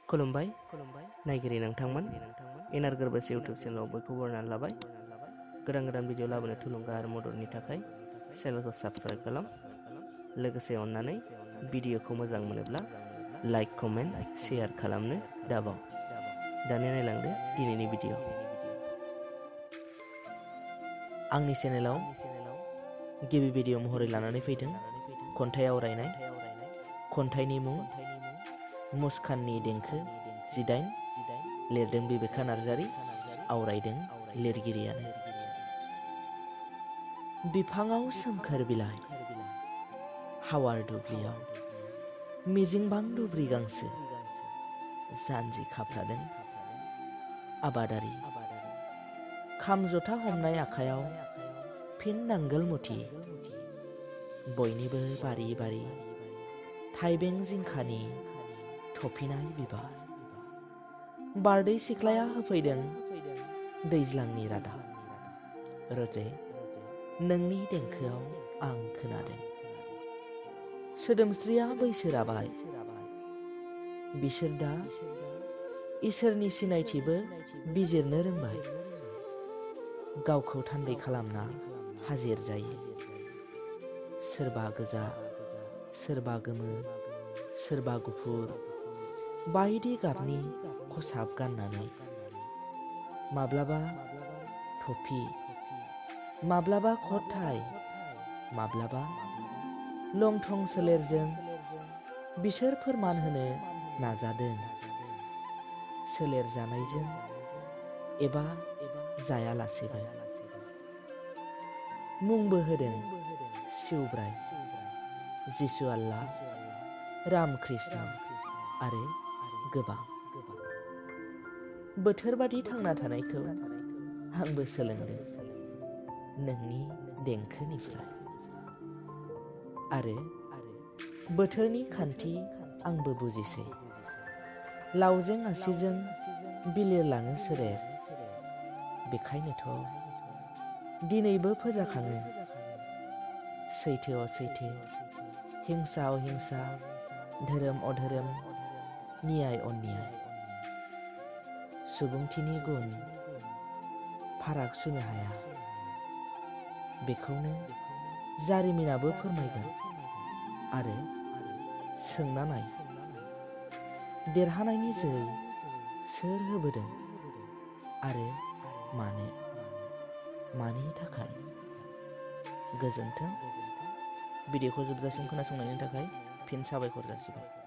खुलुमबाय नायगिरि नोंथांमोन इनार गोरबोस इउटुब चेनेलाव बयखौबो बरायनानै लाबाय। गोदान भिडिअ लाबोनो थुलुंगा आरो मददनि थाखाय चेनेलखौ साबस्क्राइब खालाम। लोगोसे अन्नानै भिडिअखौ मोजां मोनोब्ला लाइक कमेन्ट शेयार खालामनो दाबाव। दानिया नायलांदो दिनैनि भिडिअ। आंनि चेनेलाव गिबि भिडिअ महरै लानानै फैदों खन्थाइ आवरायनाय। खन्थाइनि मुं मुस्कान्नि देंखो 18 लिरदों बिबेका नार्जारी, आवरायदों लिरगिरियानो। बिफाङाव सोमखोर बिलाइ, हावार दुब्लियाव मिजिंबां दुब्रि गांसो, जानजि खाफ्रादों आबादारि। खाम जथा हमनाय आखायाव फिन नांगोल मुथि, बयनिबो बारि बारि थाइबें जिंखानि थफिनाय बिबार। बारदै सिख्लाया होफैदों दैज्लांनि रादाब, रोजे नोंनि देंखोआव आं खोनादों। सोदोमस्रिया बैसो राबाय, बिसोर दा इसोरनि सिनायथिबो बिजिरनो रोंबाय। गावखौ थान्दै खालामना हाजिर जायो, सोरबा गोजा, सोरबा गोमो, सोरबा गुफुर बायदि गाबनि खसाब गाननानै। माब्लाबा थफि, माब्लाबा खथाय, माब्लाबा लंथं सोलेरजों बिसोर फोरमान होनो नाजादों, सोलेर जानायजों एबा जायालासेबो। मुंबो होदों सिउब्राय, जिसु आल्ला, राम कृष्ण आरो गोबां। बोथोर बादि थांना थानायखौ आंबो सोलोंदों नोंनि देंखोनिफ्राय, आरो बोथोरनि खान्थि आंबो बुजिसै। लावजें आसिजों बिलिरलाङो सोरेर, बेखायनोथ' दिनैबो फोजाखाङो सैथो असैथो, हिंसा अहिंसा, धोरोम अधोरोम, नियाय अन्याय। सुबुंथिनि गुन फाराग सुनो हाया, बेखौनो जारिमिनाबो फोरमायगोन। आरो सोंना नाय, देरहानायनि जै सोर होबोदों आरो मानो, मानि थाखाय? गोजोन्थों। भिडिअखौ जोबजासिम खोनासंनायनि थाखाय फिन साबायखर जासिबाय।